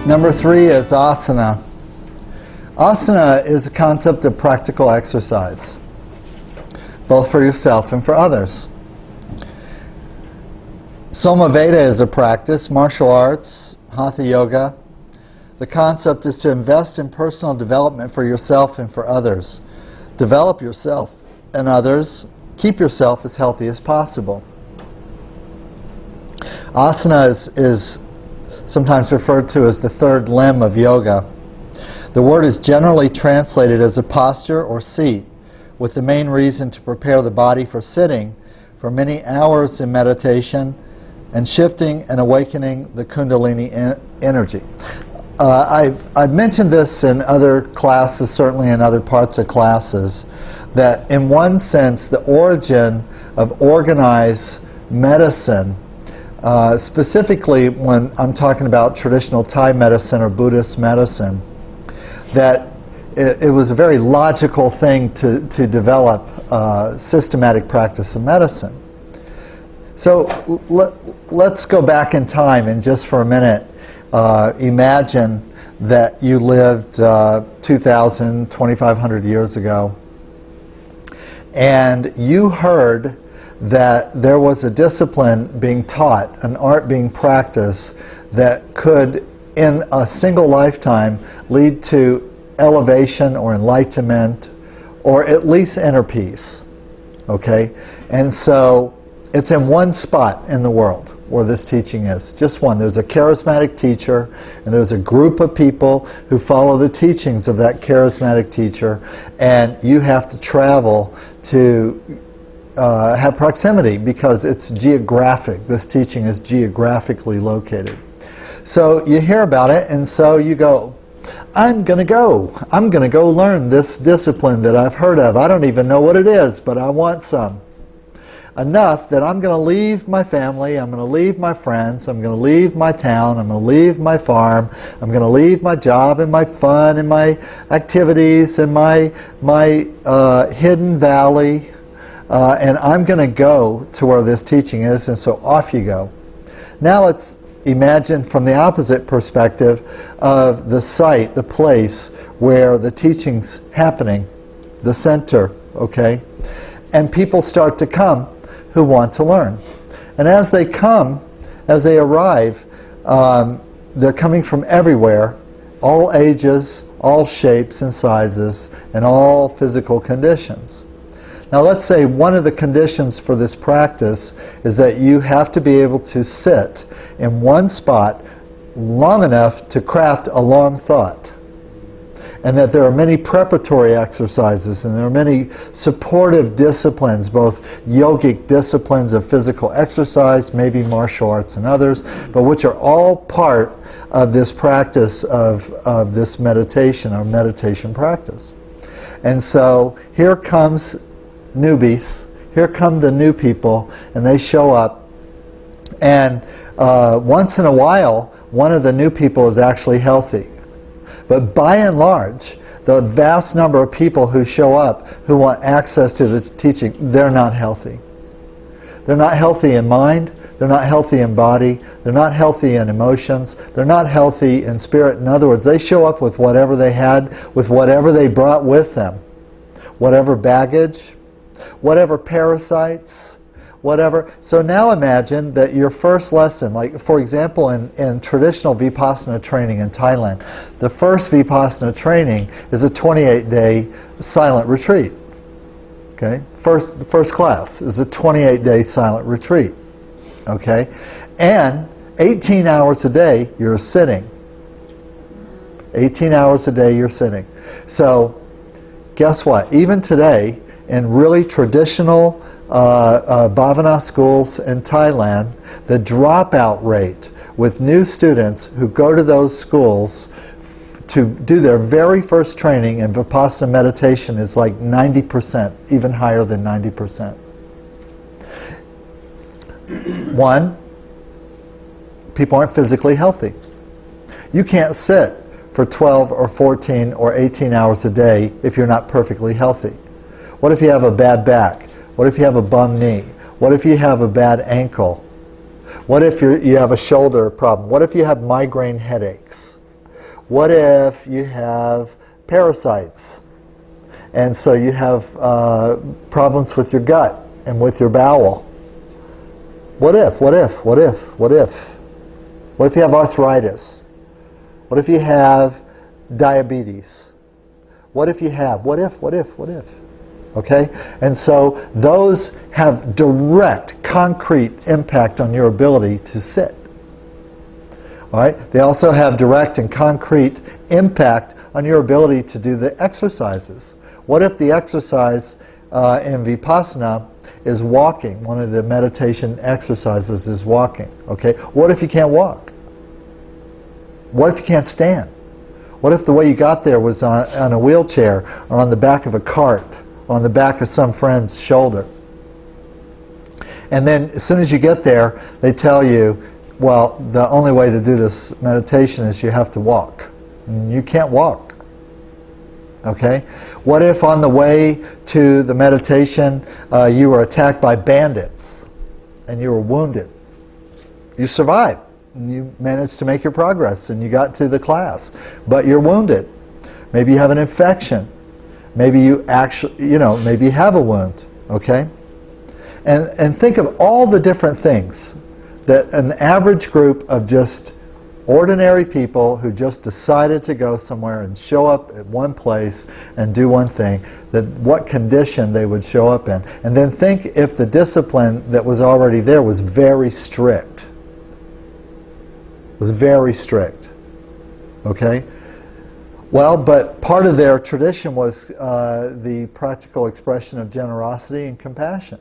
Number 3 is asana. Asana is a concept of practical exercise, both for yourself and for others. SomaVeda is a practice, martial arts, hatha yoga. The concept is to invest in personal development for yourself and for others. Develop yourself and others. Keep yourself as healthy as possible. Asana is sometimes referred to as the third limb of yoga. The word is generally translated as a posture or seat, with the main reason to prepare the body for sitting for many hours in meditation and shifting and awakening the Kundalini energy. I've mentioned this in other classes, certainly in other parts of classes, that in one sense the origin of organized medicine, specifically when I'm talking about traditional Thai medicine or Buddhist medicine, that it was a very logical thing to develop systematic practice of medicine. So let's go back in time and just for a minute imagine that you lived 2,000, 2,500 years ago, and you heard that there was a discipline being taught, an art being practiced that could, in a single lifetime, lead to elevation or enlightenment or at least inner peace. Okay? And so it's in one spot in the world where this teaching is. Just one. There's a charismatic teacher, and there's a group of people who follow the teachings of that charismatic teacher, and you have to travel to have proximity because it's geographic. This teaching is geographically located. So you hear about it, and so you go, I'm going to go learn this discipline that I've heard of. I don't even know what it is, but I want some. Enough that I'm going to leave my family, I'm going to leave my friends, I'm going to leave my town, I'm going to leave my farm, I'm going to leave my job and my fun and my activities and my hidden valley, and I'm going to go to where this teaching is, and so off you go. Now let's imagine from the opposite perspective of the site, the place where the teaching's happening, the center, okay? And people start to come who want to learn. And as they come, as they arrive, they're coming from everywhere, all ages, all shapes and sizes, and all physical conditions. Now let's say one of the conditions for this practice is that you have to be able to sit in one spot long enough to craft a long thought. And that there are many preparatory exercises and there are many supportive disciplines, both yogic disciplines of physical exercise, maybe martial arts and others, but which are all part of this practice of this meditation or meditation practice. And so here comes newbies, here come the new people, and they show up, and once in a while one of the new people is actually healthy. But by and large, the vast number of people who show up who want access to this teaching, they're not healthy. They're not healthy in mind, they're not healthy in body, they're not healthy in emotions, they're not healthy in spirit. In other words, they show up with whatever they had, with whatever they brought with them. Whatever baggage, whatever parasites, whatever. So now imagine that your first lesson, like for example in traditional Vipassana training in Thailand, the first Vipassana training is a 28-day silent retreat. Okay? The first class is a 28-day silent retreat. Okay? And 18 hours a day you're sitting. 18 hours a day you're sitting. So guess what? Even today, in really traditional Bhavana schools in Thailand, the dropout rate with new students who go to those schools to do their very first training in Vipassana meditation is like 90%, even higher than 90%. One, people aren't physically healthy. You can't sit for 12 or 14 or 18 hours a day if you're not perfectly healthy. What if you have a bad back? What if you have a bum knee? What if you have a bad ankle? What if you have a shoulder problem? What if you have migraine headaches? What if you have parasites? And so you have problems with your gut and with your bowel. What if? What if? What if? What if? What if you have arthritis? What if you have diabetes? What if you have? What if? What if? What if? Okay? And so those have direct, concrete impact on your ability to sit. All right? They also have direct and concrete impact on your ability to do the exercises. What if the exercise in Vipassana is walking? One of the meditation exercises is walking. Okay? What if you can't walk? What if you can't stand? What if the way you got there was on a wheelchair or on the back of a cart or on the back of some friend's shoulder? And then as soon as you get there, they tell you, well, the only way to do this meditation is you have to walk. And you can't walk. Okay? What if on the way to the meditation you were attacked by bandits and you were wounded? You survived. And you managed to make your progress and you got to the class. But you're wounded. Maybe you have an infection. Maybe you actually, maybe you have a wound. Okay? And think of all the different things that an average group of just ordinary people who just decided to go somewhere and show up at one place and do one thing, that what condition they would show up in. And then think if the discipline that was already there was very strict. Was very strict. Okay? Well, but part of their tradition was the practical expression of generosity and compassion.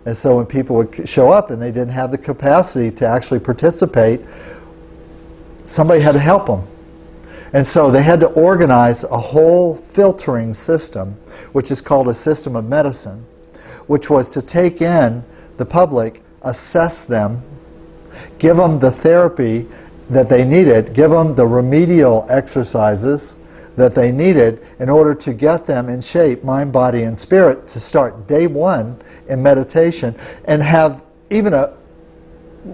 And so when people would show up and they didn't have the capacity to actually participate, somebody had to help them. And so they had to organize a whole filtering system, which is called a system of medicine, which was to take in the public, assess them, give them the therapy that they needed, give them the remedial exercises that they needed in order to get them in shape, mind, body, and spirit, to start day one in meditation and have even a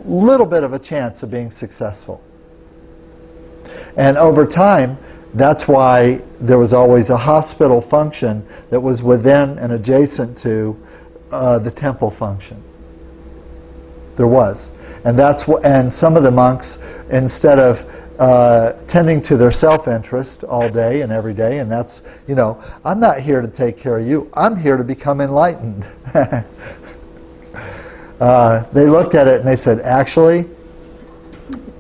little bit of a chance of being successful. And over time, that's why there was always a hospital function that was within and adjacent to the temple function. There was. And and some of the monks, instead of tending to their self-interest all day and every day, and that's, I'm not here to take care of you, I'm here to become enlightened. They looked at it and they said, actually,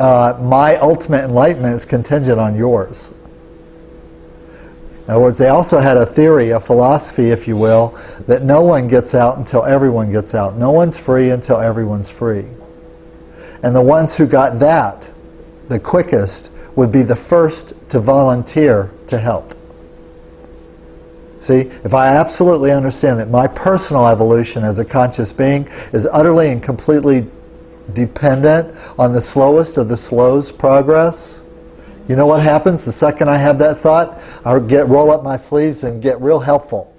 my ultimate enlightenment is contingent on yours. In other words, they also had a theory, a philosophy, if you will, that no one gets out until everyone gets out. No one's free until everyone's free. And the ones who got that the quickest would be the first to volunteer to help. See, if I absolutely understand that my personal evolution as a conscious being is utterly and completely dependent on the slowest of the slow's progress, you know what happens the second I have that thought? I roll up my sleeves and get real helpful.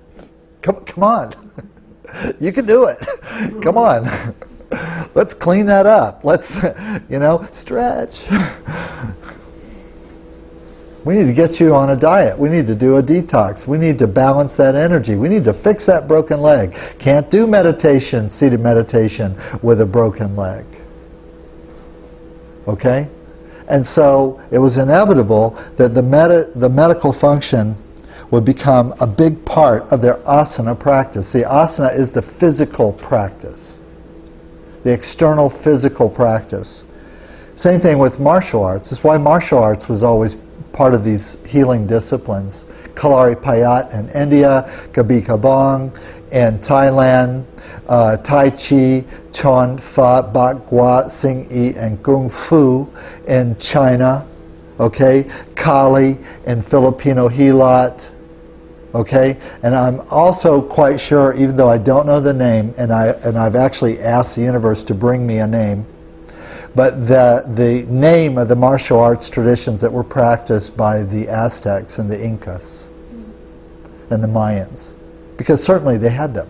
Come on. You can do it. Come on. Let's clean that up. Let's, stretch. We need to get you on a diet. We need to do a detox. We need to balance that energy. We need to fix that broken leg. Can't do meditation, seated meditation, with a broken leg. Okay? And so it was inevitable that the medical function would become a big part of their asana practice. See, asana is the physical practice, the external physical practice. Same thing with martial arts. That's why martial arts was always part of these healing disciplines. Kalari Payat in India, Kabi Kabong in Thailand, Tai Chi, Chon Fa, Bak Gua, Sing Yi, and Kung Fu in China, okay? Kali in Filipino Hilat, okay? And I'm also quite sure, even though I don't know the name, and I've actually asked the universe to bring me a name, but the name of the martial arts traditions that were practiced by the Aztecs and the Incas and the Mayans, because certainly they had them.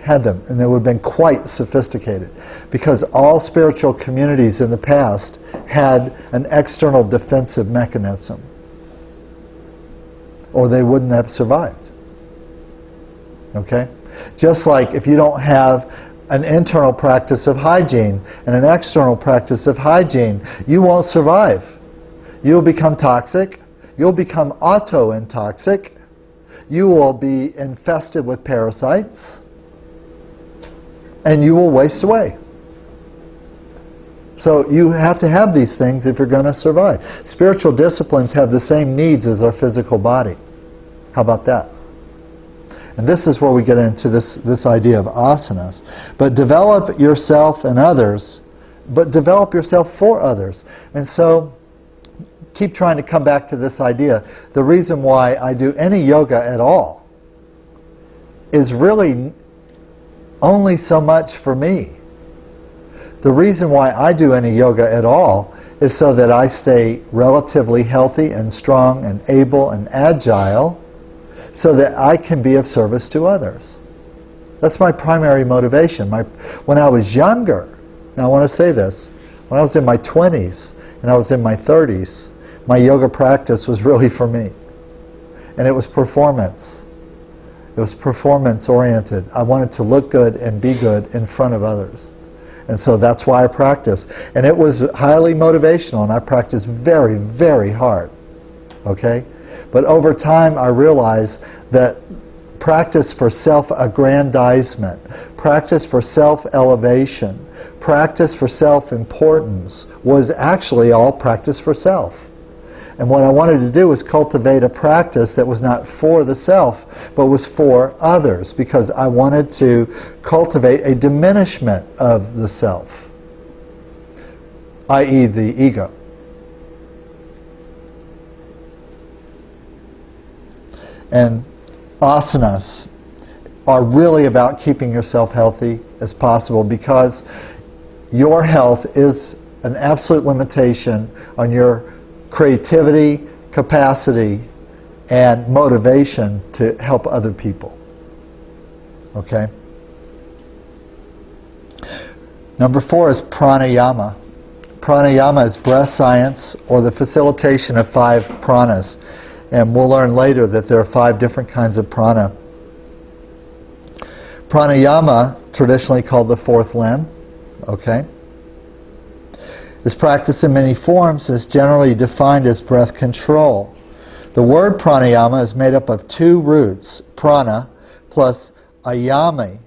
had them, and they would have been quite sophisticated, because all spiritual communities in the past had an external defensive mechanism, or they wouldn't have survived. Okay? Just like if you don't have an internal practice of hygiene and an external practice of hygiene, you won't survive. You'll become toxic, you'll become auto-intoxic, you will be infested with parasites, and you will waste away. So you have to have these things if you're going to survive. Spiritual disciplines have the same needs as our physical body. How about that? And this is where we get into this idea of asanas. But develop yourself and others, but develop yourself for others. And so keep trying to come back to this idea. The reason why I do any yoga at all is really only so much for me. The reason why I do any yoga at all is so that I stay relatively healthy and strong and able and agile, so that I can be of service to others. That's my primary motivation. When I was younger, now I want to say this, when I was in my 20s and I was in my 30s, my yoga practice was really for me. And it was performance. It was performance oriented. I wanted to look good and be good in front of others. And so that's why I practiced. And it was highly motivational, and I practiced very, very hard. Okay? But over time I realized that practice for self-aggrandizement, practice for self-elevation, practice for self-importance was actually all practice for self. And what I wanted to do was cultivate a practice that was not for the self, but was for others, because I wanted to cultivate a diminishment of the self, i.e. the ego. And asanas are really about keeping yourself healthy as possible, because your health is an absolute limitation on your creativity, capacity, and motivation to help other people. Okay? Number 4 is pranayama. Pranayama is breath science, or the facilitation of 5 pranas. And we'll learn later that there are 5 different kinds of prana. Pranayama, traditionally called the 4th limb, okay, is practiced in many forms, is generally defined as breath control. The word pranayama is made up of 2 roots, prana plus ayami.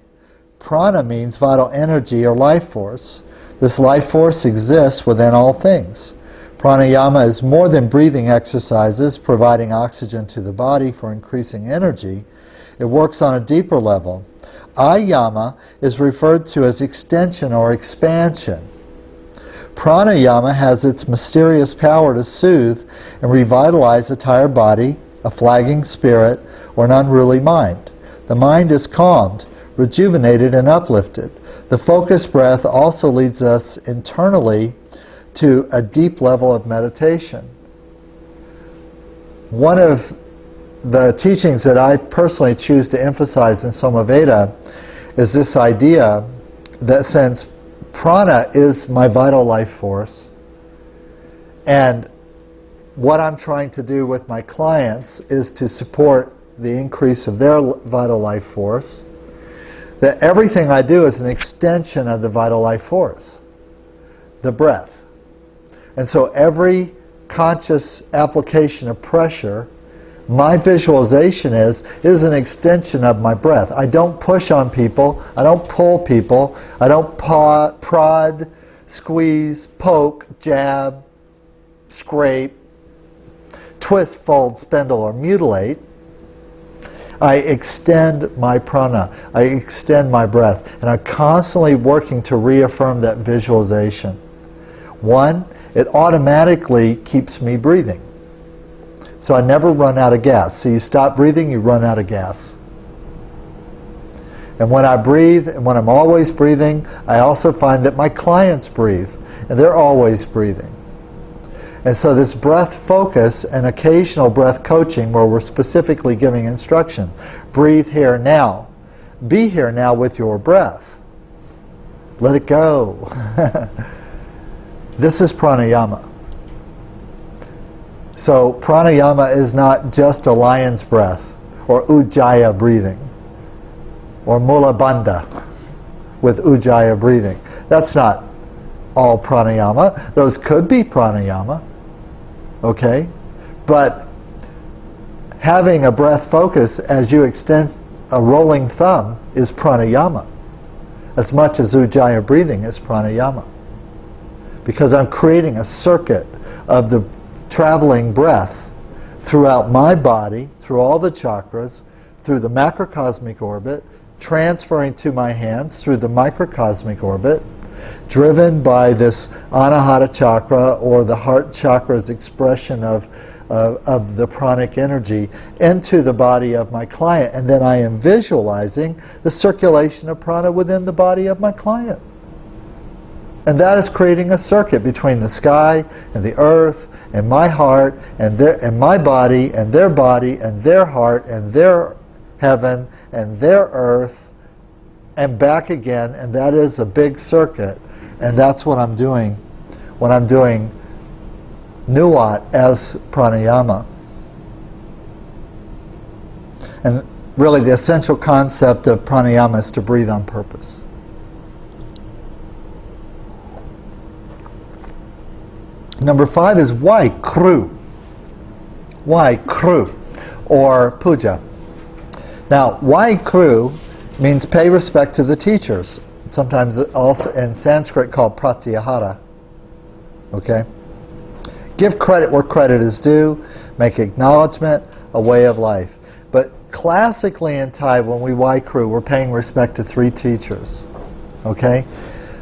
Prana means vital energy or life force. This life force exists within all things. Pranayama is more than breathing exercises, providing oxygen to the body for increasing energy. It works on a deeper level. Ayama is referred to as extension or expansion. Pranayama has its mysterious power to soothe and revitalize a tired body, a flagging spirit, or an unruly mind. The mind is calmed, rejuvenated, and uplifted. The focused breath also leads us internally to a deep level of meditation. One of the teachings that I personally choose to emphasize in SomaVeda is this idea that since prana is my vital life force, and what I'm trying to do with my clients is to support the increase of their vital life force, that everything I do is an extension of the vital life force, the breath. And so every conscious application of pressure, my visualization is an extension of my breath. I don't push on people, I don't pull people, I don't prod, squeeze, poke, jab, scrape, twist, fold, spindle, or mutilate. I extend my prana, I extend my breath, and I'm constantly working to reaffirm that visualization. 1, it automatically keeps me breathing. So I never run out of gas. So you stop breathing, you run out of gas. And when I breathe, and when I'm always breathing, I also find that my clients breathe, and they're always breathing. And so this breath focus and occasional breath coaching, where we're specifically giving instruction, breathe here now, be here now with your breath. Let it go. This is pranayama. So pranayama is not just a lion's breath or ujjayi breathing or mula bandha with ujjayi breathing. That's not all pranayama. Those could be pranayama, okay? But having a breath focus as you extend a rolling thumb is pranayama, as much as ujjayi breathing is pranayama. Because I'm creating a circuit of the traveling breath throughout my body, through all the chakras, through the macrocosmic orbit, transferring to my hands through the microcosmic orbit, driven by this anahata chakra or the heart chakra's expression of the pranic energy into the body of my client. And then I am visualizing the circulation of prana within the body of my client. And that is creating a circuit between the sky and the earth and my heart and my body and their heart and their heaven and their earth and back again. And that is a big circuit. And that's what I'm doing when I'm doing Nuat as pranayama. And really the essential concept of pranayama is to breathe on purpose. Number 5 is why kru. Why kru, or puja. Now, why kru means pay respect to the teachers. Sometimes also in Sanskrit called pratyahara. Okay? Give credit where credit is due, make acknowledgement, a way of life. But classically in Thai, when we why kru, we're paying respect to 3 teachers. Okay?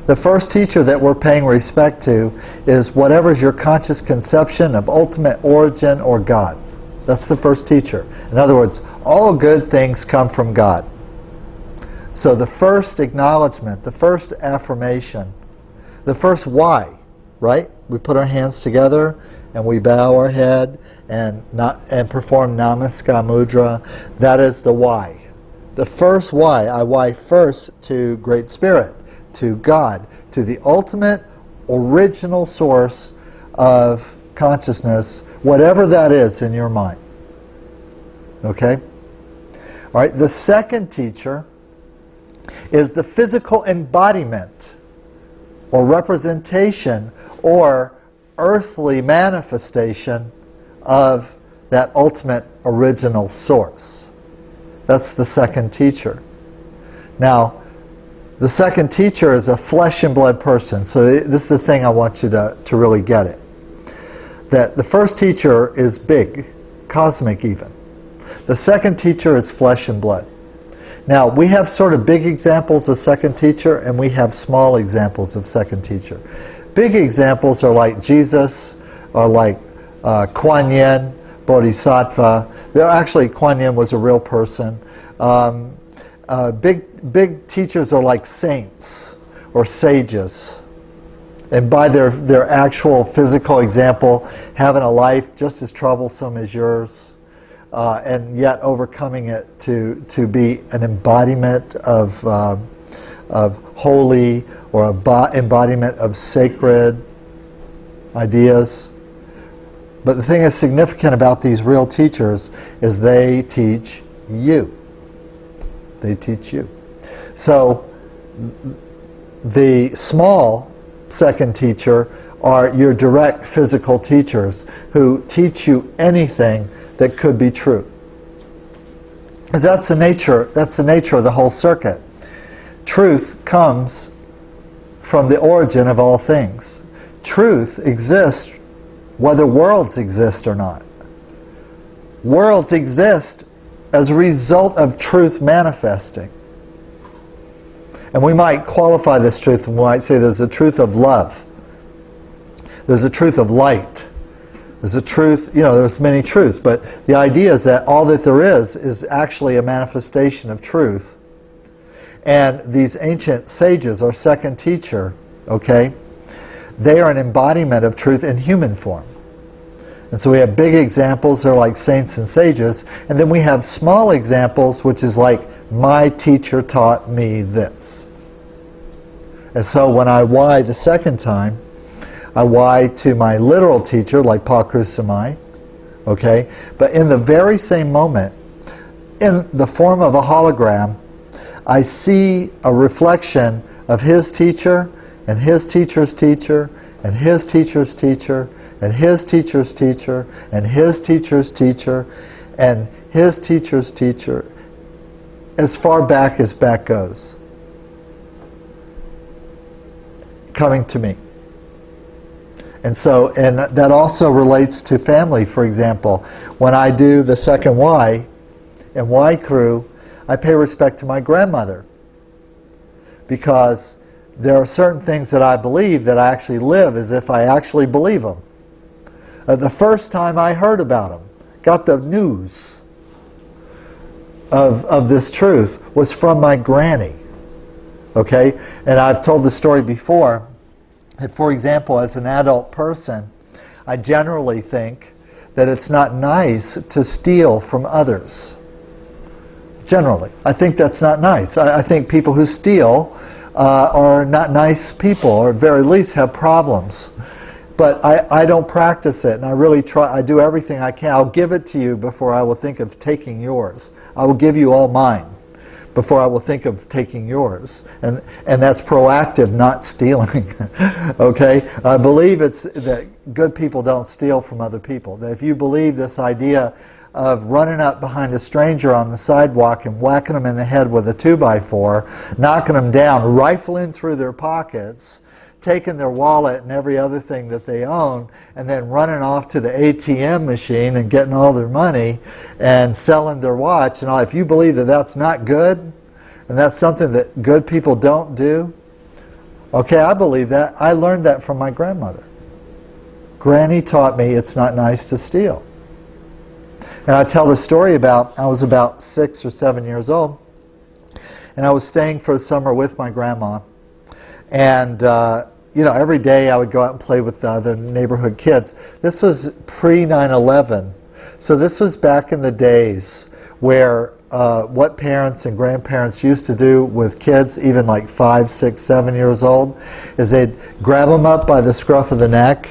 The first teacher that we're paying respect to is whatever's your conscious conception of ultimate origin or God. That's the first teacher. In other words, all good things come from God. So the first acknowledgement, the first affirmation, the first why, right? We put our hands together and we bow our head and perform Namaskar Mudra. That is the why. The first why. I why first to Great Spirit, to God, to the ultimate original source of consciousness, whatever that is in your mind. Okay? All right, the second teacher is the physical embodiment or representation or earthly manifestation of that ultimate original source. That's the second teacher. Now, the second teacher is a flesh and blood person. So this is the thing I want you to really get it. That the first teacher is big, cosmic even. The second teacher is flesh and blood. Now, we have sort of big examples of second teacher and we have small examples of second teacher. Big examples are like Jesus, or like Kuan Yin, Bodhisattva. Kuan Yin was a real person. Big teachers are like saints or sages, and by their actual physical example, having a life just as troublesome as yours, and yet overcoming it to be an embodiment of holy, or embodiment of sacred ideas. But the thing that's significant about these real teachers is they teach you. They teach you. So the small second teacher are your direct physical teachers who teach you anything that could be true. Because that's the nature of the whole circuit. Truth comes from the origin of all things. Truth exists whether worlds exist or not. Worlds exist as a result of truth manifesting. And we might qualify this truth, and we might say there's a truth of love. There's a truth of light. There's a truth, there's many truths, but the idea is that all that there is actually a manifestation of truth. And these ancient sages, our second teacher, okay, they are an embodiment of truth in human form. And so we have big examples, they're like saints and sages, and then we have small examples, which is like, my teacher taught me this. And so when I why the second time, I why to my literal teacher, like Pa Kusamai, okay? But in the very same moment, in the form of a hologram, I see a reflection of his teacher, and his teacher's teacher, and his teacher's teacher, and his teacher's teacher, and his teacher's teacher, and his teacher's teacher, as far back as back goes, coming to me. And so, and that also relates to family, for example. When I do the second Y, in Y crew, I pay respect to my grandmother, because there are certain things that I believe that I actually live as if I actually believe them. The first time I heard about them, got the news of this truth, was from my granny. Okay? And I've told the story before, that for example, as an adult person, I generally think that it's not nice to steal from others. Generally. I think that's not nice. I think people who steal are not nice people, or at very least have problems. But I don't practice it, and I really try. I do everything I can. I'll give it to you before I will think of taking yours. I will give you all mine before I will think of taking yours. And that's proactive, not stealing. Okay? I believe it's that good people don't steal from other people. That if you believe this idea of running up behind a stranger on the sidewalk and whacking them in the head with a 2x4, knocking them down, rifling through their pockets, taking their wallet and every other thing that they own, and then running off to the ATM machine and getting all their money and selling their watch and all. If you believe that that's not good, and that's something that good people don't do, okay, I believe that. I learned that from my grandmother. Granny taught me it's not nice to steal. And I tell the story about, I was about 6 or 7 years old, and I was staying for the summer with my grandma. And, you know, every day I would go out and play with the other neighborhood kids. This was pre-9/11. So this was back in the days where what parents and grandparents used to do with kids, even like 5, 6, 7 years old, is they'd grab them up by the scruff of the neck,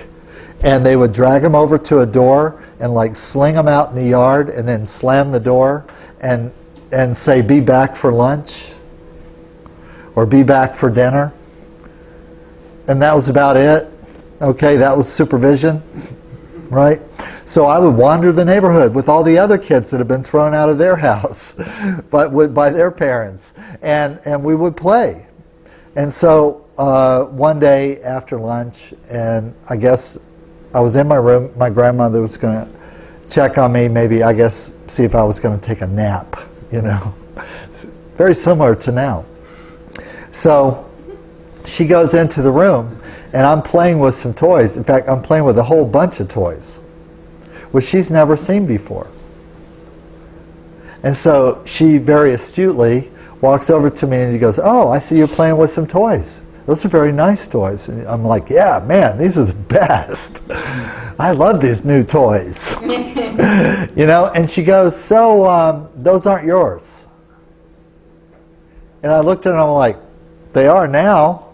and they would drag them over to a door and like sling them out in the yard and then slam the door and say, be back for lunch or be back for dinner. And that was about it. Okay, that was supervision, right? So I would wander the neighborhood with all the other kids that had been thrown out of their house by their parents, and we would play. And so one day after lunch, and I guess I was in my room, my grandmother was going to check on me, maybe, I guess, see if I was going to take a nap, you know. It's very similar to now. So she goes into the room, and I'm playing with some toys. In fact, I'm playing with a whole bunch of toys, which she's never seen before. And so she very astutely walks over to me and he goes, oh, I see you playing with some toys. Those are very nice toys. And I'm like, yeah, man, these are the best. I love these new toys. You know, and she goes, so those aren't yours. And I looked at her and I'm like, they are now.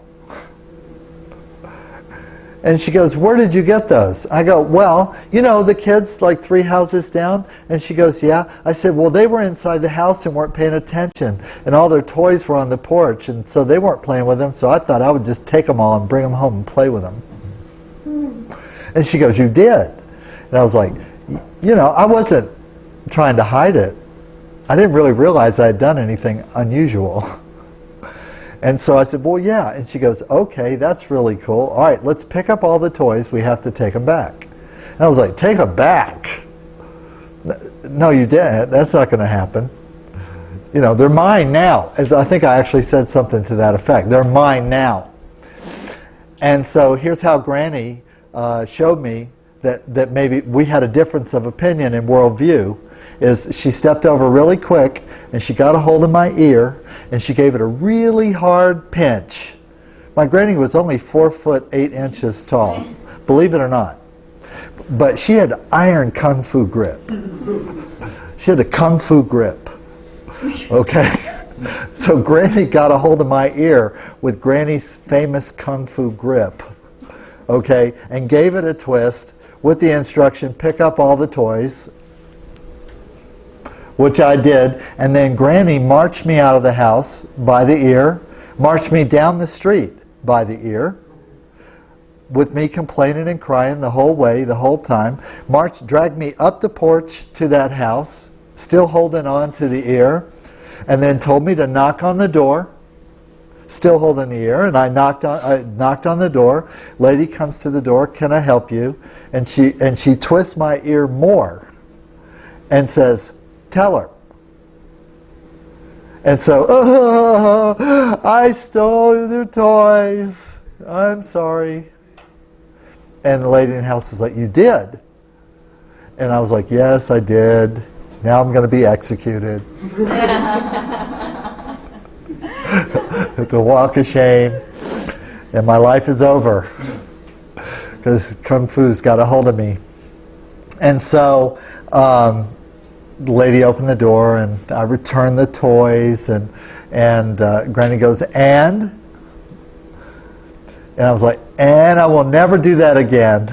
And she goes, where did you get those? I go, well, you know, the kids like 3 houses down. And she goes, yeah. I said, well, they were inside the house and weren't paying attention. And all their toys were on the porch. And so they weren't playing with them. So I thought I would just take them all and bring them home and play with them. And she goes, you did? And I was like, you know, I wasn't trying to hide it. I didn't really realize I had done anything unusual. And so I said, well, yeah. And she goes, okay, that's really cool. All right, let's pick up all the toys. We have to take them back. And I was like, take them back? No, you didn't. That's not going to happen. You know, they're mine now. As I think I actually said something to that effect. They're mine now. And so here's how Granny showed me that maybe we had a difference of opinion and worldview. Is she stepped over really quick and she got a hold of my ear and she gave it a really hard pinch. My granny was only 4 foot 8 inches tall, believe it or not. but she had iron kung fu grip. She had a kung fu grip. Okay? So Granny got a hold of my ear with Granny's famous kung fu grip. Okay? And gave it a twist with the instruction, pick up all the toys, which I did. And then Granny marched me out of the house by the ear, marched me down the street by the ear, with me complaining and crying the whole way, the whole time, dragged me up the porch to that house, still holding on to the ear, and then told me to knock on the door, still holding the ear, and I knocked on the door. Lady comes to the door, can I help you? And she twists my ear more and says, tell her. And so, I stole their toys. I'm sorry. And the lady in the house was like, you did? And I was like, yes, I did. Now I'm going to be executed. The walk of shame. And my life is over. Because Kung Fu's got a hold of me. And so the lady opened the door and I returned the toys. And Granny goes, and I was like, and I will never do that again.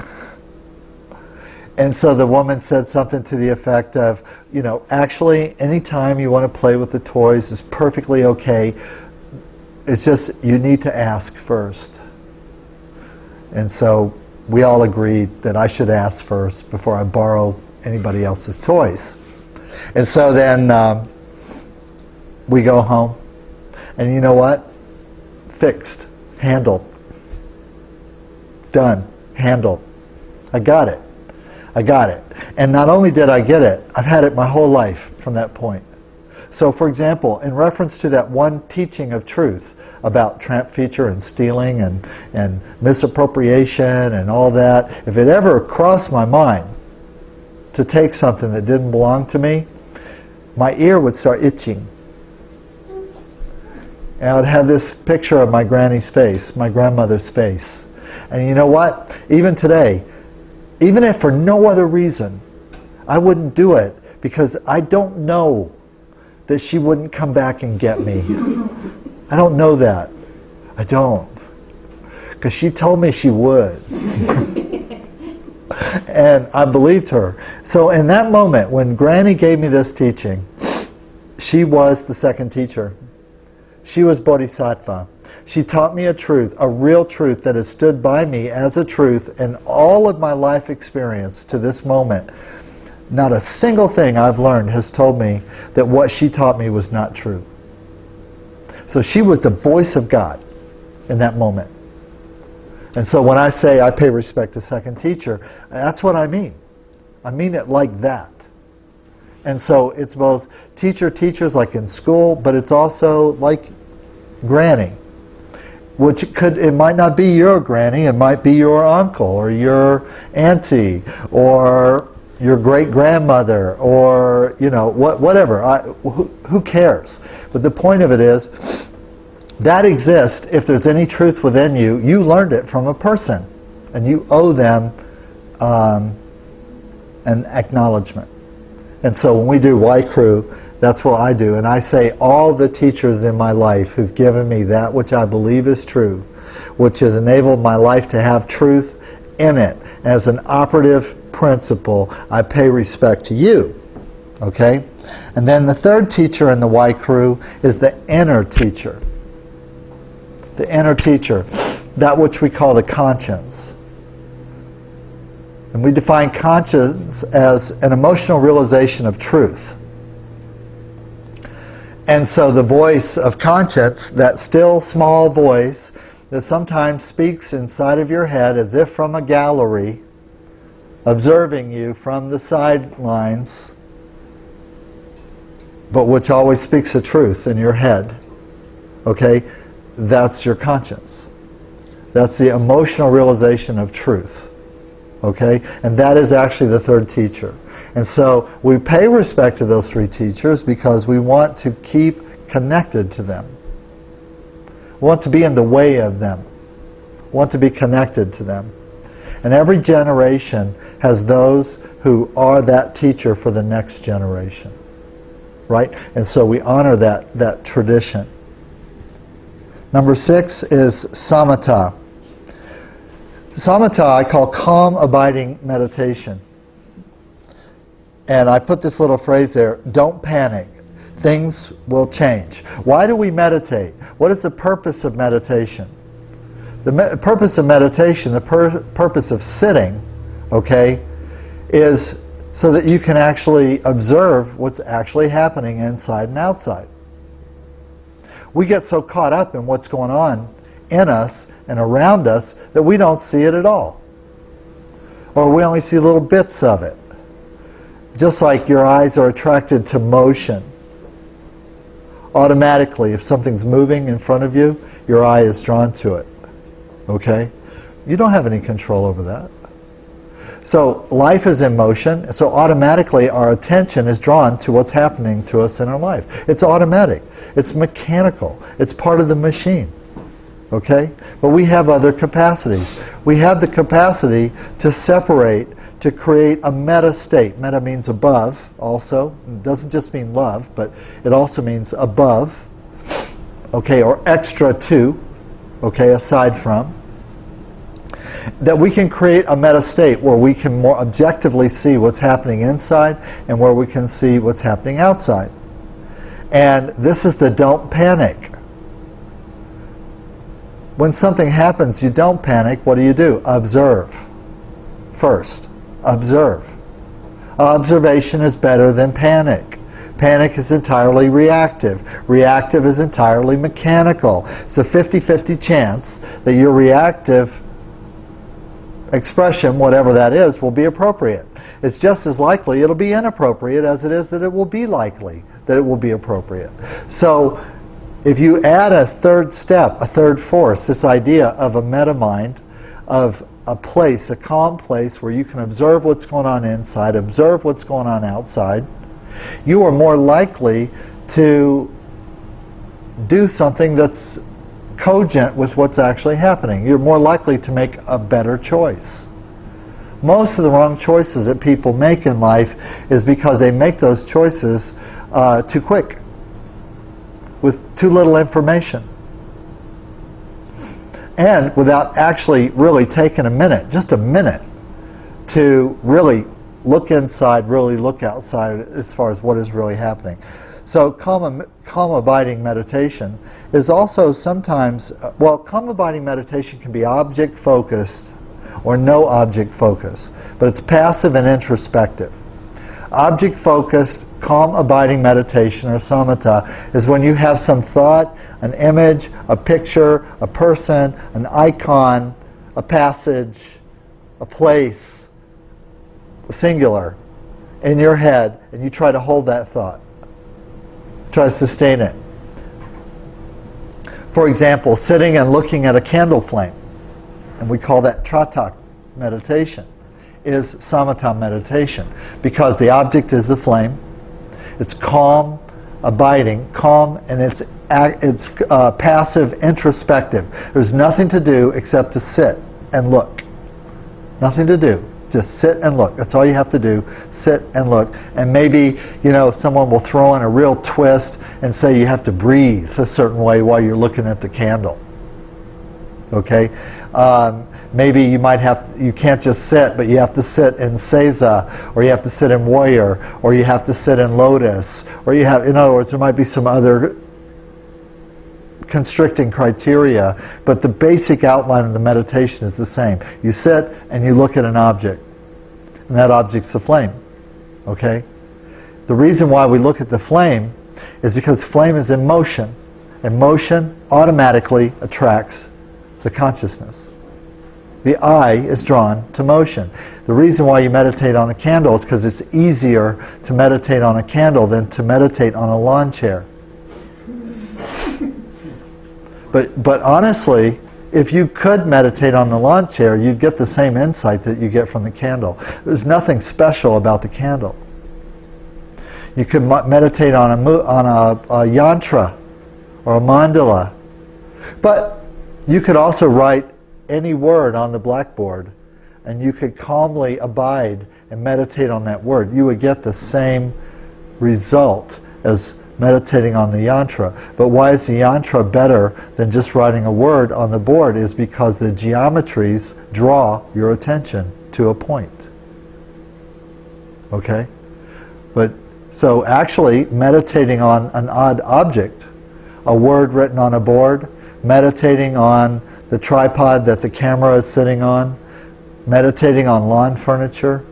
And so the woman said something to the effect of, you know, actually, anytime you want to play with the toys is perfectly okay. It's just, you need to ask first. And so we all agreed that I should ask first before I borrow anybody else's toys. And so then we go home. And you know what? Fixed. Handled. Done. Handled. I got it. I got it. And not only did I get it, I've had it my whole life from that point. So for example, in reference to that one teaching of truth about tramp feature and stealing and misappropriation and all that, if it ever crossed my mind to take something that didn't belong to me, my ear would start itching. And I would have this picture of my granny's face, my grandmother's face. And you know what? Even today, even if for no other reason, I wouldn't do it because I don't know that she wouldn't come back and get me. I don't know that. I don't. Because she told me she would. And I believed her. So in that moment, when Granny gave me this teaching, she was the second teacher. She was Bodhisattva. She taught me a truth, a real truth that has stood by me as a truth in all of my life experience to this moment. Not a single thing I've learned has told me that what she taught me was not true. So she was the voice of God in that moment. And so when I say I pay respect to second teacher, that's what I mean. I mean it like that. And so it's both teachers like in school, but it's also like Granny. Which it might not be your granny, it might be your uncle or your auntie or your great-grandmother or, you know, whatever. Who cares? But the point of it is, that exists if there's any truth within you. You learned it from a person, and you owe them an acknowledgement. And so when we do Y Crew, that's what I do. And I say all the teachers in my life who've given me that which I believe is true, which has enabled my life to have truth in it as an operative principle, I pay respect to you. Okay? And then the third teacher in the Y Crew is the inner teacher. The inner teacher, that which we call the conscience. And we define conscience as an emotional realization of truth. And so the voice of conscience, that still small voice that sometimes speaks inside of your head as if from a gallery, observing you from the sidelines, but which always speaks the truth in your head. Okay? That's your conscience. That's the emotional realization of truth. Okay? And that is actually the third teacher. And so we pay respect to those three teachers because we want to keep connected to them. We want to be in the way of them. We want to be connected to them. And every generation has those who are that teacher for the next generation. Right? And so we honor that tradition. Number 6 is samatha. Samatha I call calm, abiding meditation. And I put this little phrase there, don't panic. Things will change. Why do we meditate? What is the purpose of meditation? The purpose of meditation, the purpose of sitting, okay, is so that you can actually observe what's actually happening inside and outside. We get so caught up in what's going on in us and around us that we don't see it at all. Or we only see little bits of it. Just like your eyes are attracted to motion. Automatically, if something's moving in front of you, your eye is drawn to it. Okay? You don't have any control over that. So life is in motion, so automatically our attention is drawn to what's happening to us in our life. It's automatic. It's mechanical. It's part of the machine. Okay? But we have other capacities. We have the capacity to separate, to create a meta state. Meta means above also. It doesn't just mean love, but it also means above. Okay, or extra to. Okay, aside from. That we can create a meta state where we can more objectively see what's happening inside and where we can see what's happening outside. And this is the don't panic. When something happens, you don't panic. What do? Observe. First, observe. Observation is better than panic. Panic is entirely reactive. Reactive is entirely mechanical. It's a 50-50 chance that your reactive expression, whatever that is, will be appropriate. It's just as likely it'll be inappropriate as it is that it will be likely that it will be appropriate. So if you add a third step, a third force, this idea of a meta-mind, of a place, a calm place where you can observe what's going on inside, observe what's going on outside, you are more likely to do something that's cogent with what's actually happening. You're more likely to make a better choice. Most of the wrong choices that people make in life is because they make those choices too quick, with too little information, and without actually really taking a minute, just a minute, to really look inside, really look outside as far as what is really happening. So calm abiding meditation is also sometimes, calm abiding meditation can be object focused or no object focus, but it's passive and introspective. Object focused, calm abiding meditation, or samatha, is when you have some thought, an image, a picture, a person, an icon, a passage, a place, singular, in your head, and you try to hold that thought. Try to sustain it. For example, sitting and looking at a candle flame, and we call that tratak meditation, is samatha meditation, because the object is the flame. It's calm, abiding, calm, and it's passive, introspective. There's nothing to do except to sit and look. Nothing to do. Just sit and look. That's all you have to do. Sit and look. And maybe, someone will throw in a real twist and say you have to breathe a certain way while you're looking at the candle. Okay? Maybe you can't just sit, but you have to sit in seiza, or you have to sit in warrior, or you have to sit in lotus, or in other words, there might be some other constricting criteria, but the basic outline of the meditation is the same. You sit and you look at an object, and that object's the flame. Okay? The reason why we look at the flame is because flame is in motion, and motion automatically attracts the consciousness. The eye is drawn to motion. The reason why you meditate on a candle is because it's easier to meditate on a candle than to meditate on a lawn chair. But honestly, if you could meditate on the lawn chair, you'd get the same insight that you get from the candle. There's nothing special about the candle. You could meditate on a yantra or a mandala. But you could also write any word on the blackboard and you could calmly abide and meditate on that word, you would get the same result as meditating on the yantra. But why is the yantra better than just writing a word on the board is because the geometries draw your attention to a point. Okay? But so actually meditating on an odd object, a word written on a board, meditating on the tripod that the camera is sitting on, meditating on lawn furniture,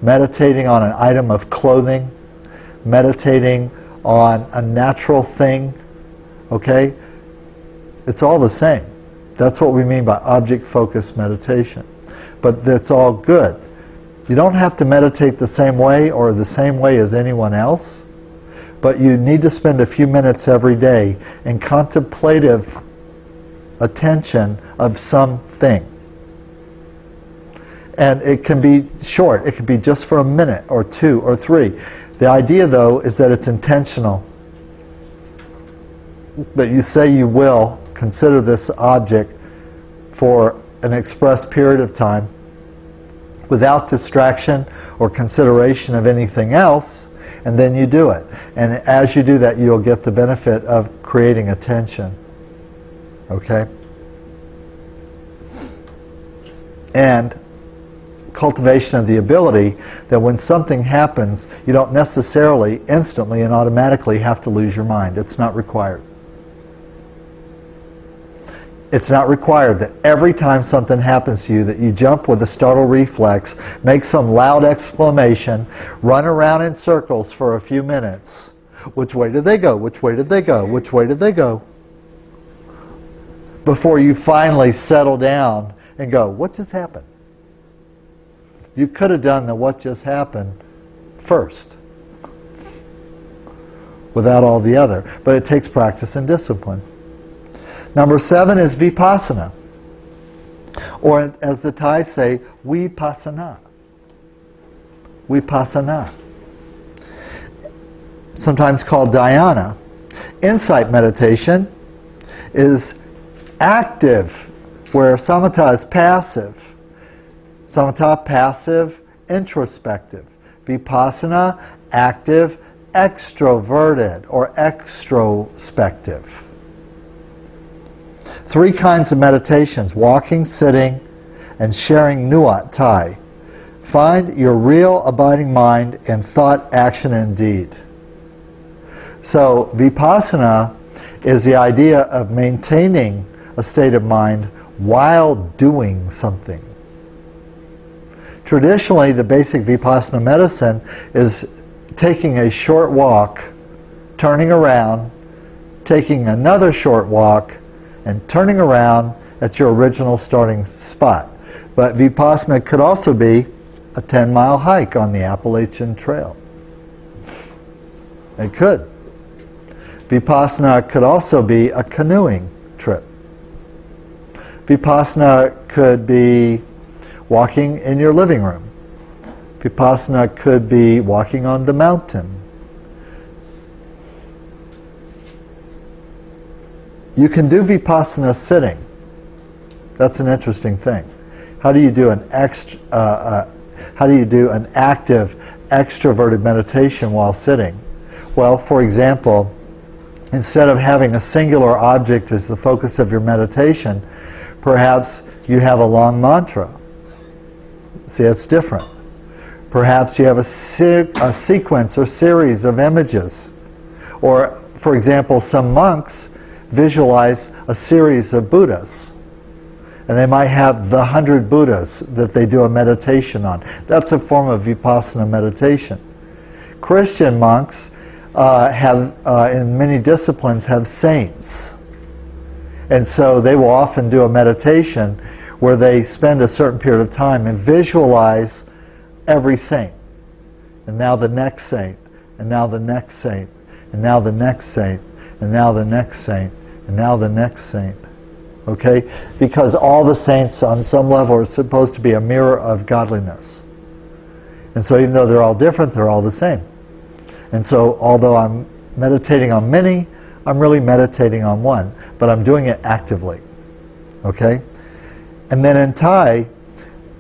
meditating on an item of clothing, meditating on a natural thing, okay? It's all the same. That's what we mean by object-focused meditation. But that's all good. You don't have to meditate the same way or the same way as anyone else, but you need to spend a few minutes every day in contemplative attention of something. And it can be short. It can be just for a minute or 2 or 3. The idea, though, is that it's intentional. That you say you will consider this object for an expressed period of time without distraction or consideration of anything else, and then you do it. And as you do that, you'll get the benefit of creating attention. Okay? And cultivation of the ability that when something happens, you don't necessarily instantly and automatically have to lose your mind. It's not required. It's not required that every time something happens to you that you jump with a startle reflex, make some loud exclamation, run around in circles for a few minutes. Which way did they go? Which way did they go? Which way did they go? Before you finally settle down and go, what just happened? You could have done the what just happened first without all the other. But it takes practice and discipline. Number 7 is vipassana. Or as the Thais say, vipassana. Vipassana. Sometimes called dhyana. Insight meditation is active, where samatha is passive. Samatha, passive, introspective. Vipassana, active, extroverted, or extrospective. 3 kinds of meditations: walking, sitting, and sharing nuat thai. Find your real abiding mind in thought, action, and deed. So vipassana is the idea of maintaining a state of mind while doing something. Traditionally, the basic vipassana medicine is taking a short walk, turning around, taking another short walk, and turning around at your original starting spot. But vipassana could also be a 10-mile hike on the Appalachian Trail. It could. Vipassana could also be a canoeing trip. Vipassana could be walking in your living room. Vipassana could be walking on the mountain. You can do vipassana sitting. That's an interesting thing. How do you do an active, extroverted meditation while sitting? Well, for example, instead of having a singular object as the focus of your meditation, perhaps you have a long mantra. See, that's different. Perhaps you have a sequence or series of images. Or, for example, some monks visualize a series of Buddhas. And they might have the 100 Buddhas that they do a meditation on. That's a form of vipassana meditation. Christian monks in many disciplines, have saints. And so they will often do a meditation where they spend a certain period of time and visualize every saint. And now the next saint, and now the next saint, and now the next saint, and now the next saint, and now the next saint. Okay? Because all the saints on some level are supposed to be a mirror of godliness. And so even though they're all different, they're all the same. And so although I'm meditating on many, I'm really meditating on one. But I'm doing it actively. Okay? And then in Thai,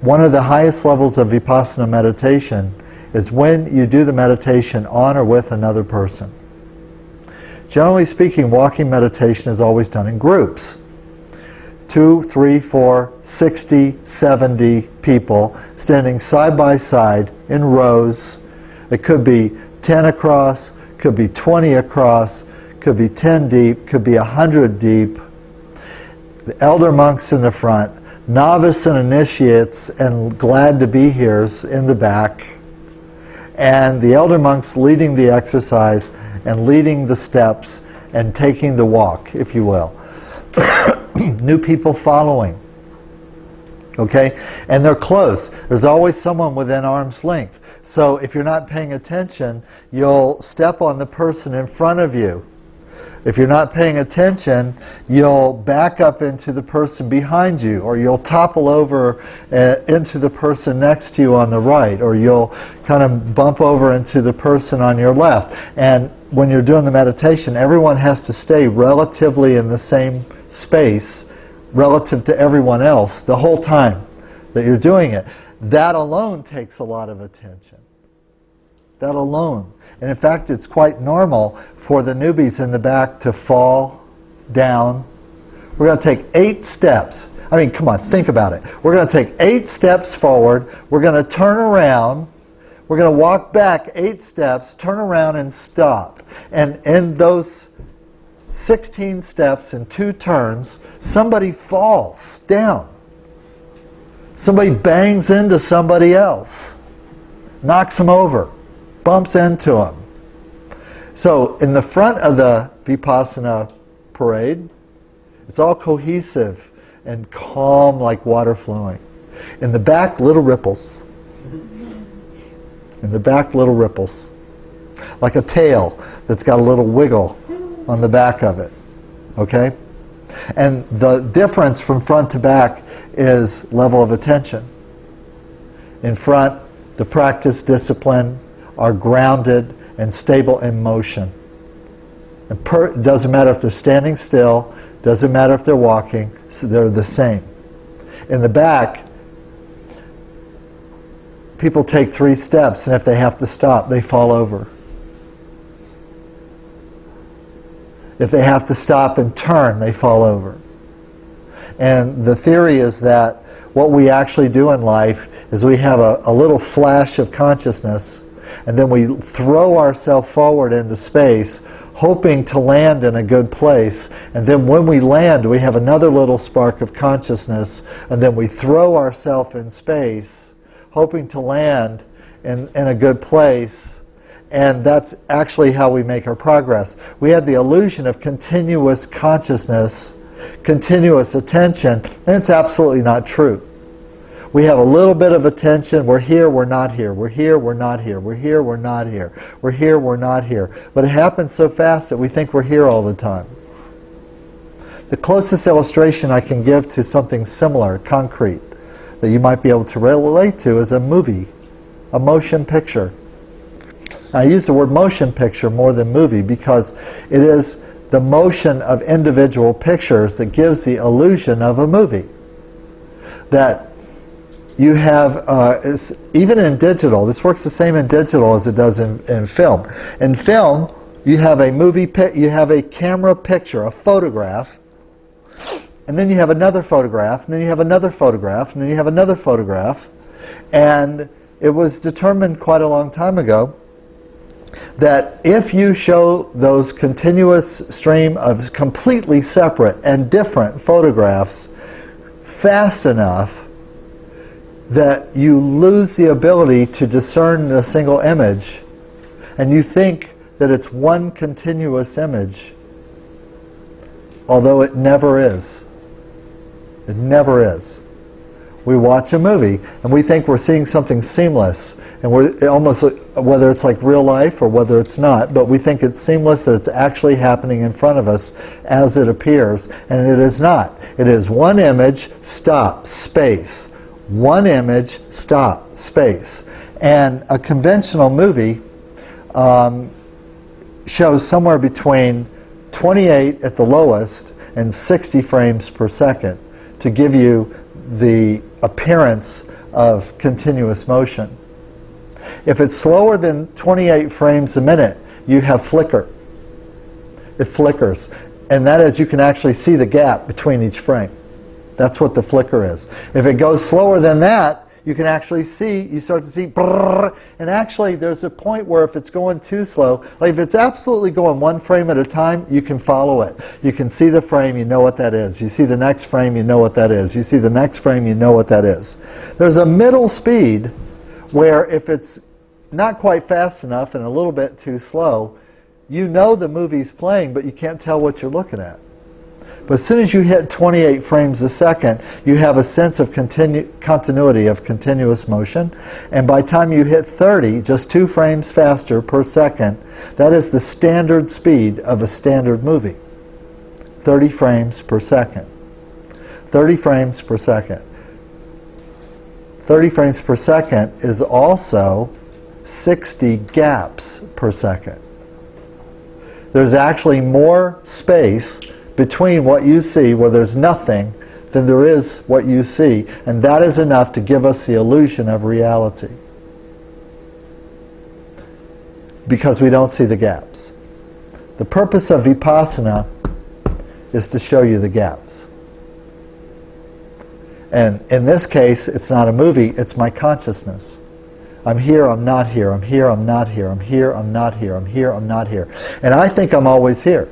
one of the highest levels of Vipassana meditation is when you do the meditation on or with another person. Generally speaking, walking meditation is always done in groups. 2, 3, 4, 60, 70 people standing side by side in rows. It could be 10 across, could be 20 across, could be 10 deep, could be 100 deep. The elder monks in the front, novice and initiates and glad to be here's in the back, and the elder monks leading the exercise and leading the steps and taking the walk, if you will. New people following. Okay? And they're close. There's always someone within arm's length. So if you're not paying attention, you'll step on the person in front of you. If you're not paying attention, you'll back up into the person behind you, or you'll topple over into the person next to you on the right, or you'll kind of bump over into the person on your left. And when you're doing the meditation, everyone has to stay relatively in the same space relative to everyone else the whole time that you're doing it. That alone takes a lot of attention. That alone. And in fact, it's quite normal for the newbies in the back to fall down. We're going to take 8 steps. I mean, come on, think about it. We're going to take 8 steps forward. We're going to turn around. We're going to walk back 8 steps, turn around and stop. And in those 16 steps and 2 turns, somebody falls down. Somebody bangs into somebody else, knocks them over, bumps into them. So in the front of the Vipassana parade, it's all cohesive and calm like water flowing. In the back, little ripples. In the back, little ripples. Like a tail that's got a little wiggle on the back of it. Okay? And the difference from front to back is level of attention. In front, the practice discipline are grounded and stable in motion. It doesn't matter if they're standing still, doesn't matter if they're walking, so they're the same. In the back, people take 3 steps, and if they have to stop, they fall over. If they have to stop and turn, they fall over. And the theory is that what we actually do in life is we have a little flash of consciousness, and then we throw ourselves forward into space, hoping to land in a good place. And then when we land, we have another little spark of consciousness, and then we throw ourselves in space, hoping to land in a good place. And that's actually how we make our progress. We have the illusion of continuous consciousness, continuous attention, and it's absolutely not true. We have a little bit of attention. We're here, we're not here. We're here, we're not here. We're here, we're not here. We're here, we're not here. But it happens so fast that we think we're here all the time. The closest illustration I can give to something similar, concrete, that you might be able to relate to is a movie, a motion picture. I use the word motion picture more than movie because it is the motion of individual pictures that gives the illusion of a movie. That you have, even in digital, this works the same in digital as it does in film. In film, you have a you have a camera picture, a photograph, and then you have another photograph, and then you have another photograph, and then you have another photograph. And it was determined quite a long time ago that if you show those continuous stream of completely separate and different photographs fast enough that you lose the ability to discern the single image, and you think that it's one continuous image, although it never is. It never is. We watch a movie and we think we're seeing something seamless, and we're almost, whether it's like real life or whether it's not, but we think it's seamless, that it's actually happening in front of us as it appears, and it is not. It is one image, stop, space. One image, stop, space. And a conventional movie shows somewhere between 28 at the lowest and 60 frames per second to give you the appearance of continuous motion. If it's slower than 28 frames a minute, you have flicker. It flickers. And that is, you can actually see the gap between each frame. That's what the flicker is. If it goes slower than that, you can actually see, you start to see brrr, and actually there's a point where if it's going too slow, like if it's absolutely going one frame at a time, you can follow it. You can see the frame, you know what that is. You see the next frame, you know what that is. You see the next frame, you know what that is. There's a middle speed where if it's not quite fast enough and a little bit too slow, you know the movie's playing, but you can't tell what you're looking at. But as soon as you hit 28 frames a second, you have a sense of continuity of continuous motion. And by the time you hit 30, just 2 frames faster per second, that is the standard speed of a standard movie. 30 frames per second. 30 frames per second. 30 frames per second is also 60 gaps per second. There's actually more space between what you see, where there's nothing, than there is what you see. And that is enough to give us the illusion of reality. Because we don't see the gaps. The purpose of Vipassana is to show you the gaps. And in this case, it's not a movie, it's my consciousness. I'm here, I'm not here, I'm here, I'm not here, I'm here, I'm not here, I'm here, I'm not here. And I think I'm always here.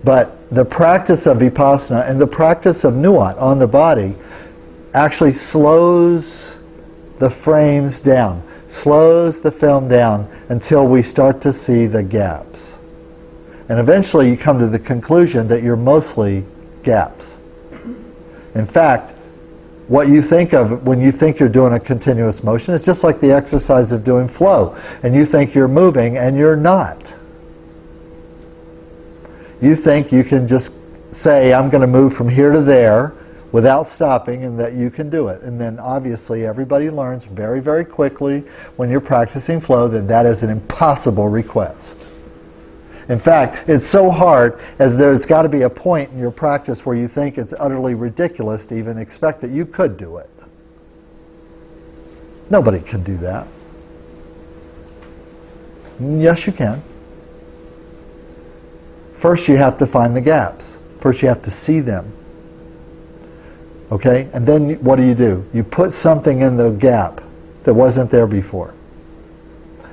But the practice of Vipassana and the practice of Nuat on the body actually slows the frames down, slows the film down until we start to see the gaps. And eventually you come to the conclusion that you're mostly gaps. In fact, what you think of when you think you're doing a continuous motion, it's just like the exercise of doing flow. And you think you're moving and you're not. You think you can just say, I'm going to move from here to there without stopping, and that you can do it. And then obviously everybody learns very, very quickly when you're practicing flow that that is an impossible request. In fact, it's so hard as there's got to be a point in your practice where you think it's utterly ridiculous to even expect that you could do it. Nobody can do that. Yes, you can. First you have to find the gaps. First you have to see them. Okay? And then what do? You put something in the gap that wasn't there before.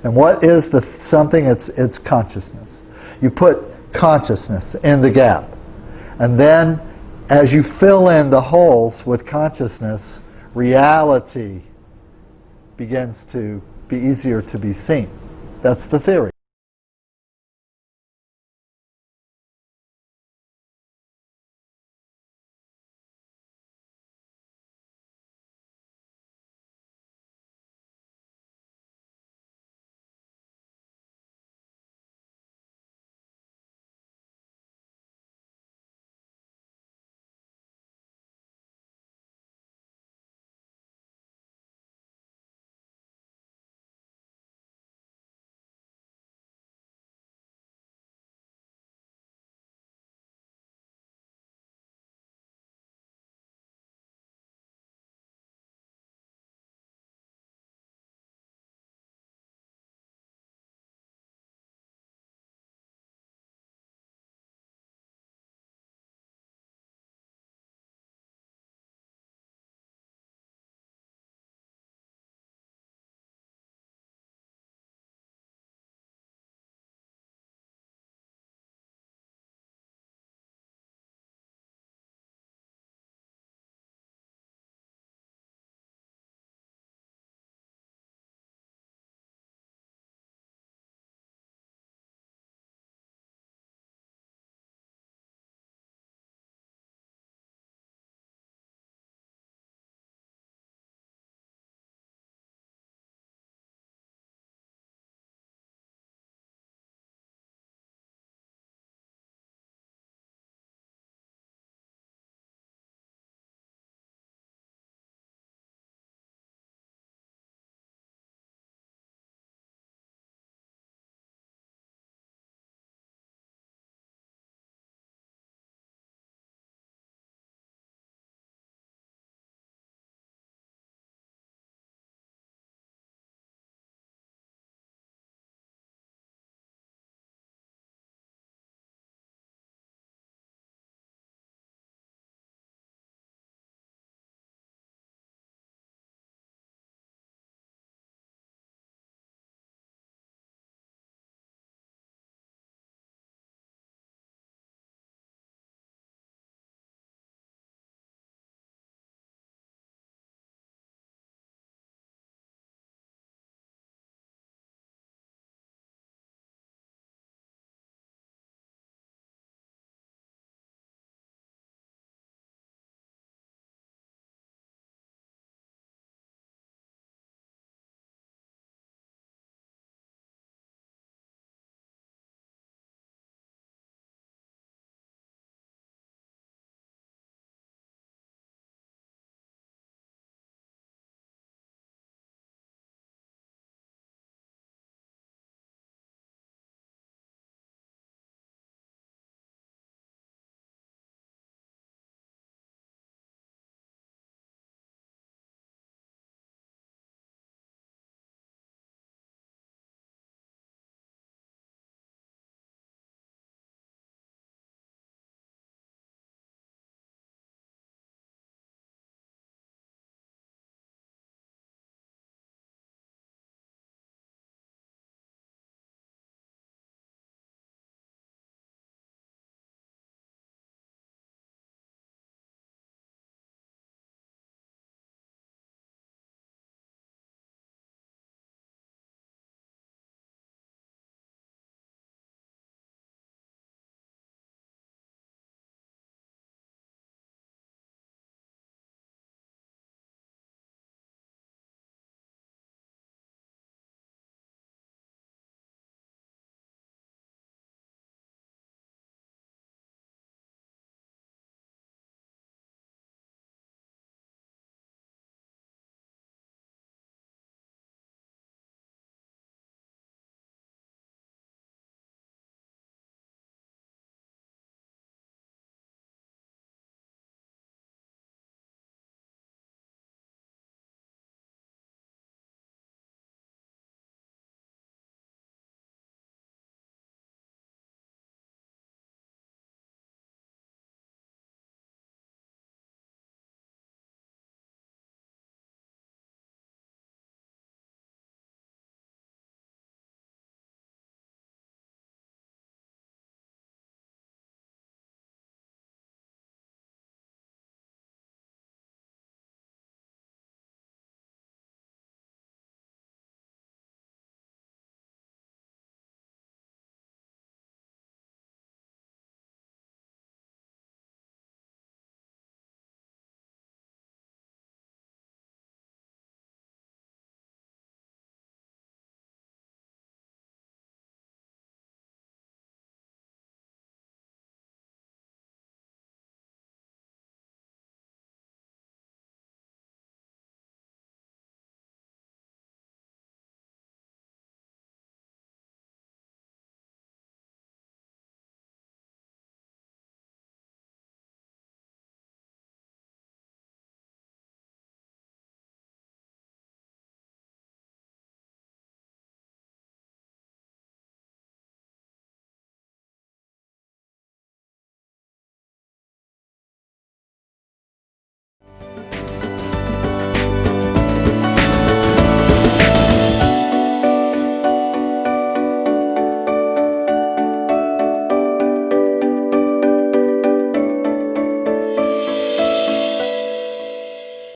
And what is the something? It's consciousness. You put consciousness in the gap. And then as you fill in the holes with consciousness, reality begins to be easier to be seen. That's the theory.